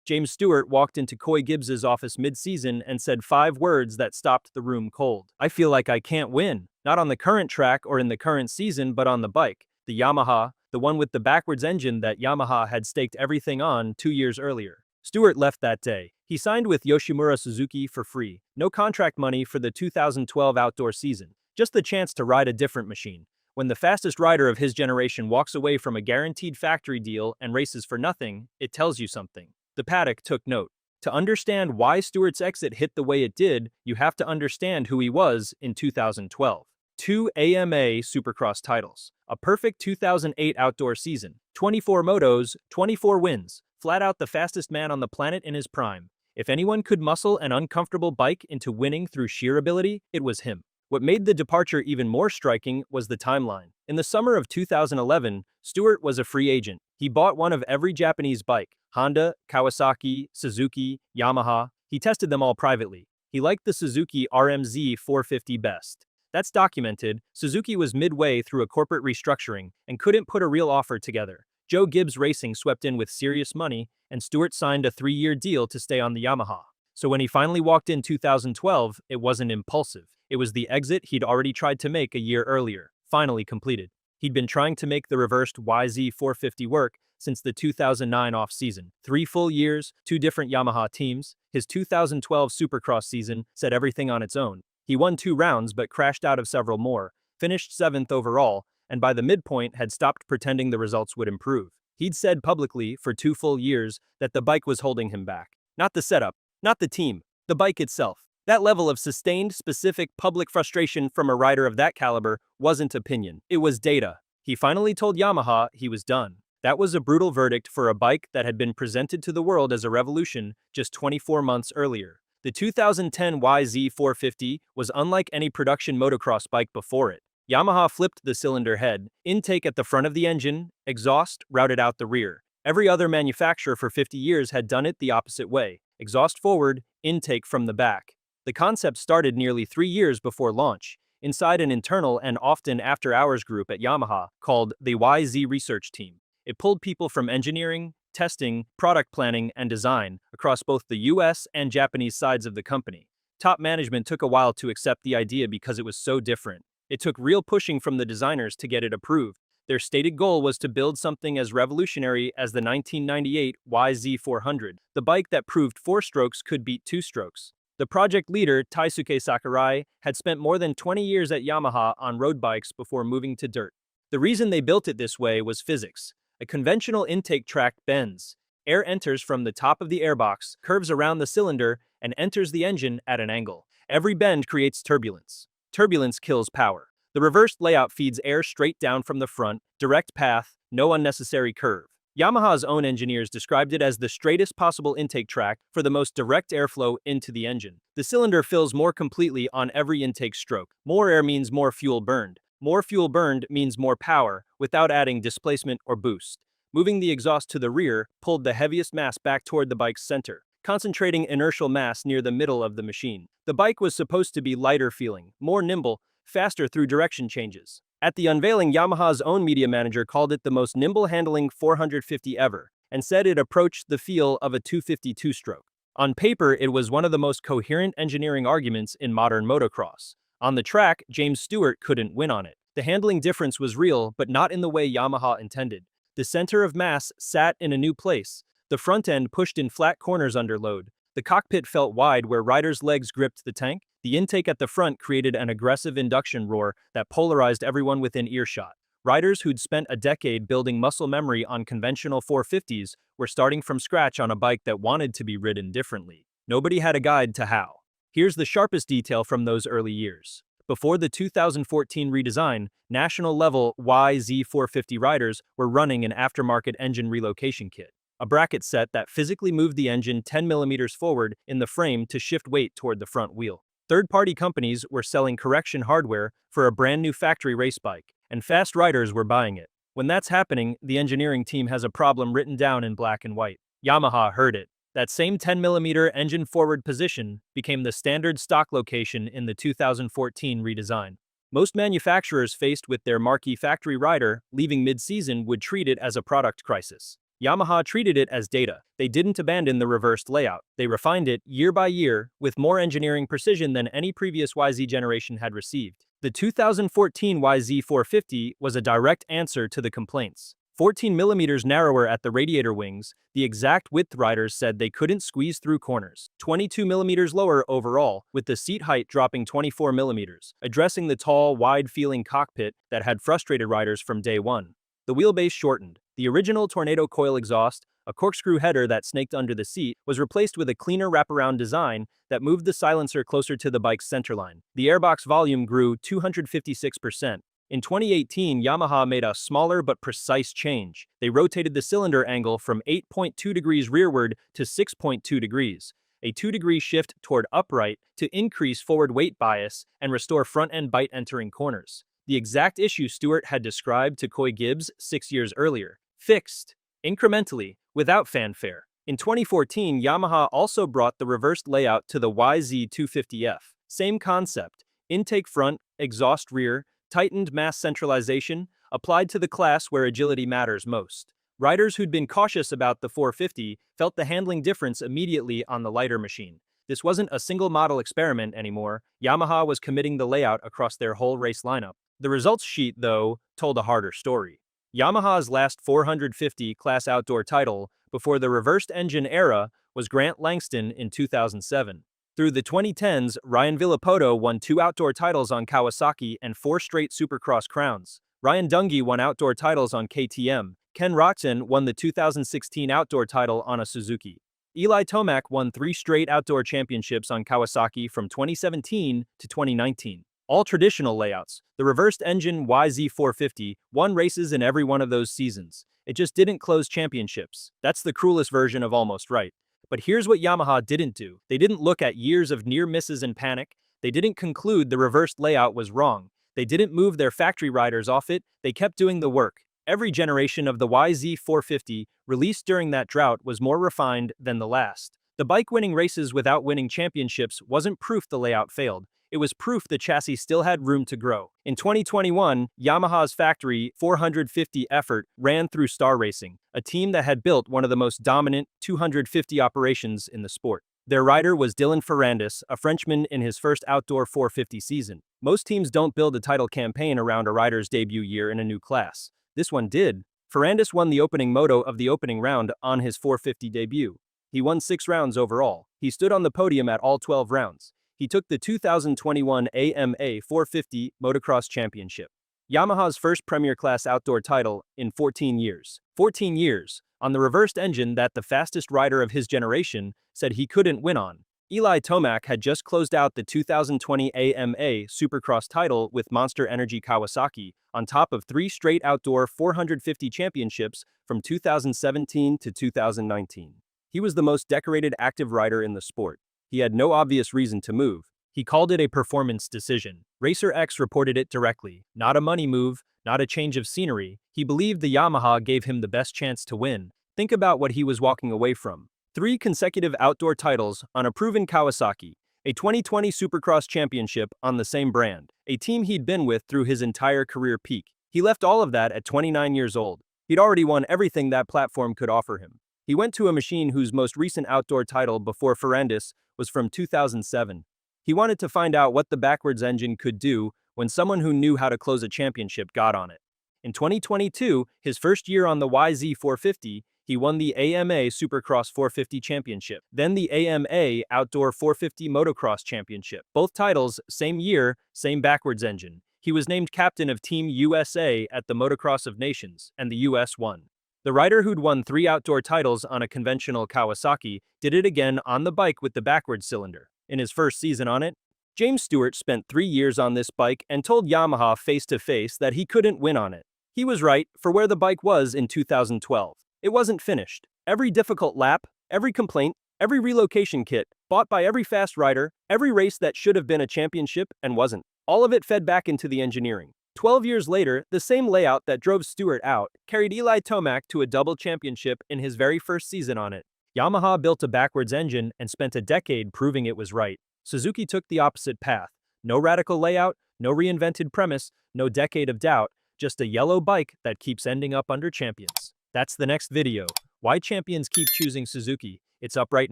James Stewart walked into Coy Gibbs's office mid-season and said 5 words that stopped the room cold. "I feel like I can't win. Not on the current track or in the current season, but on the bike. The Yamaha, the one with the backwards engine that Yamaha had staked everything on 2 years earlier." Stewart left that day. He signed with Yoshimura Suzuki for free. No contract money for the 2012 outdoor season. Just the chance to ride a different machine. When the fastest rider of his generation walks away from a guaranteed factory deal and races for nothing, it tells you something. The paddock took note. To understand why Stewart's exit hit the way it did, you have to understand who he was in 2012. 2 AMA Supercross titles. A perfect 2008 outdoor season. 24 motos, 24 wins. Flat out the fastest man on the planet in his prime. If anyone could muscle an uncomfortable bike into winning through sheer ability, it was him. What made the departure even more striking was the timeline. In the summer of 2011, Stewart was a free agent. He bought one of every Japanese bike: Honda, Kawasaki, Suzuki, Yamaha. He tested them all privately. He liked the Suzuki RMZ 450 best. That's documented. Suzuki was midway through a corporate restructuring and couldn't put a real offer together. Joe Gibbs Racing swept in with serious money, and Stewart signed a 3-year deal to stay on the Yamaha. So when he finally walked in 2012, it wasn't impulsive. It was the exit he'd already tried to make a year earlier, finally completed. He'd been trying to make the reversed YZ450 work since the 2009 off-season. 3 full years, 2 different Yamaha teams. His 2012 Supercross season set everything on its own. He won 2 rounds but crashed out of several more, finished 7th overall, and by the midpoint had stopped pretending the results would improve. He'd said publicly for 2 full years that the bike was holding him back. Not the setup, not the team, the bike itself. That level of sustained, specific public frustration from a rider of that caliber wasn't opinion. It was data. He finally told Yamaha he was done. That was a brutal verdict for a bike that had been presented to the world as a revolution just 24 months earlier. The 2010 YZ450 was unlike any production motocross bike before it. Yamaha flipped the cylinder head, intake at the front of the engine, exhaust routed out the rear. Every other manufacturer for 50 years had done it the opposite way: exhaust forward, intake from the back. The concept started nearly 3 years before launch, inside an internal and often after-hours group at Yamaha called the YZ Research Team. It pulled people from engineering, testing, product planning, and design across both the US and Japanese sides of the company. Top management took a while to accept the idea because it was so different. It took real pushing from the designers to get it approved. Their stated goal was to build something as revolutionary as the 1998 YZ400, the bike that proved 4 strokes could beat 2 strokes. The project leader, Taisuke Sakurai, had spent more than 20 years at Yamaha on road bikes before moving to dirt. The reason they built it this way was physics. A conventional intake track bends. Air enters from the top of the airbox, curves around the cylinder, and enters the engine at an angle. Every bend creates turbulence. Turbulence kills power. The reversed layout feeds air straight down from the front, direct path, no unnecessary curve. Yamaha's own engineers described it as the straightest possible intake track for the most direct airflow into the engine. The cylinder fills more completely on every intake stroke. More air means more fuel burned. More fuel burned means more power, without adding displacement or boost. Moving the exhaust to the rear pulled the heaviest mass back toward the bike's center, concentrating inertial mass near the middle of the machine. The bike was supposed to be lighter feeling, more nimble, faster through direction changes. At the unveiling, Yamaha's own media manager called it the most nimble-handling 450 ever, and said it approached the feel of a 252 stroke. On paper, it was one of the most coherent engineering arguments in modern motocross. On the track, James Stewart couldn't win on it. The handling difference was real, but not in the way Yamaha intended. The center of mass sat in a new place. The front end pushed in flat corners under load. The cockpit felt wide where riders' legs gripped the tank. The intake at the front created an aggressive induction roar that polarized everyone within earshot. Riders who'd spent a decade building muscle memory on conventional 450s were starting from scratch on a bike that wanted to be ridden differently. Nobody had a guide to how. Here's the sharpest detail from those early years. Before the 2014 redesign, national-level YZ450 riders were running an aftermarket engine relocation kit, a bracket set that physically moved the engine 10 millimeters forward in the frame to shift weight toward the front wheel. Third-party companies were selling correction hardware for a brand-new factory race bike, and fast riders were buying it. When that's happening, the engineering team has a problem written down in black and white. Yamaha heard it. That same 10mm engine forward position became the standard stock location in the 2014 redesign. Most manufacturers faced with their marquee factory rider leaving mid-season would treat it as a product crisis. Yamaha treated it as data. They didn't abandon the reversed layout. They refined it year by year with more engineering precision than any previous YZ generation had received. The 2014 YZ450 was a direct answer to the complaints. 14 millimeters narrower at the radiator wings, the exact width riders said they couldn't squeeze through corners. 22 millimeters lower overall, with the seat height dropping 24 millimeters, addressing the tall, wide-feeling cockpit that had frustrated riders from day one. The wheelbase shortened. The original Tornado coil exhaust, a corkscrew header that snaked under the seat, was replaced with a cleaner wraparound design that moved the silencer closer to the bike's centerline. The airbox volume grew 256%. In 2018, Yamaha made a smaller but precise change. They rotated the cylinder angle from 8.2 degrees rearward to 6.2 degrees, a 2-degree shift toward upright to increase forward weight bias and restore front-end bite entering corners. The exact issue Stewart had described to Coy Gibbs 6 years earlier. Fixed, incrementally, without fanfare. In 2014, Yamaha also brought the reversed layout to the YZ250F. Same concept, intake front, exhaust rear, tightened mass centralization, applied to the class where agility matters most. Riders who'd been cautious about the 450 felt the handling difference immediately on the lighter machine. This wasn't a single model experiment anymore. Yamaha was committing the layout across their whole race lineup. The results sheet, though, told a harder story. Yamaha's last 450 class outdoor title before the reversed engine era was Grant Langston in 2007. Through the 2010s, Ryan Villopoto won 2 outdoor titles on Kawasaki and 4 straight Supercross crowns. Ryan Dungey won outdoor titles on KTM. Ken Roczen won the 2016 outdoor title on a Suzuki. Eli Tomac won 3 straight outdoor championships on Kawasaki from 2017 to 2019. All traditional layouts. The reversed engine YZ450 won races in every one of those seasons. It just didn't close championships. That's the cruelest version of almost right. But here's what Yamaha didn't do. They didn't look at years of near misses and panic. They didn't conclude the reversed layout was wrong. They didn't move their factory riders off it. They kept doing the work. Every generation of the YZ450 released during that drought was more refined than the last. The bike winning races without winning championships wasn't proof the layout failed. It was proof the chassis still had room to grow. In 2021, Yamaha's factory 450 effort ran through Star Racing, a team that had built one of the most dominant 250 operations in the sport. Their rider was Dylan Ferrandis, a Frenchman in his first outdoor 450 season. Most teams don't build a title campaign around a rider's debut year in a new class. This one did. Ferrandis won the opening moto of the opening round on his 450 debut. He won 6 rounds overall. He stood on the podium at all 12 rounds. He took the 2021 AMA 450 Motocross Championship, Yamaha's first Premier Class outdoor title in 14 years. 14 years, on the reversed engine that the fastest rider of his generation said he couldn't win on. Eli Tomac had just closed out the 2020 AMA Supercross title with Monster Energy Kawasaki, on top of 3 straight outdoor 450 championships from 2017 to 2019. He was the most decorated active rider in the sport. He had no obvious reason to move. He called it a performance decision. Racer X reported it directly. Not a money move, not a change of scenery. He believed the Yamaha gave him the best chance to win. Think about what he was walking away from. 3 consecutive outdoor titles on a proven Kawasaki, a 2020 Supercross championship on the same brand, a team he'd been with through his entire career peak. He left all of that at 29 years old. He'd already won everything that platform could offer him. He went to a machine whose most recent outdoor title before Ferrandis was from 2007. He wanted to find out what the backwards engine could do when someone who knew how to close a championship got on it. In 2022, his first year on the YZ450, he won the AMA Supercross 450 Championship, then the AMA Outdoor 450 Motocross Championship. Both titles, same year, same backwards engine. He was named captain of Team USA at the Motocross of Nations, and the US won. The rider who'd won 3 outdoor titles on a conventional Kawasaki did it again on the bike with the backwards cylinder. In his first season on it, James Stewart spent 3 years on this bike and told Yamaha face-to-face that he couldn't win on it. He was right for where the bike was in 2012. It wasn't finished. Every difficult lap, every complaint, every relocation kit, bought by every fast rider, every race that should have been a championship and wasn't, all of it fed back into the engineering. 12 years later, the same layout that drove Stewart out carried Eli Tomac to a double championship in his very first season on it. Yamaha built a backwards engine and spent a decade proving it was right. Suzuki took the opposite path. No radical layout, no reinvented premise, no decade of doubt, just a yellow bike that keeps ending up under champions. That's the next video. Why champions keep choosing Suzuki? It's up right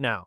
now.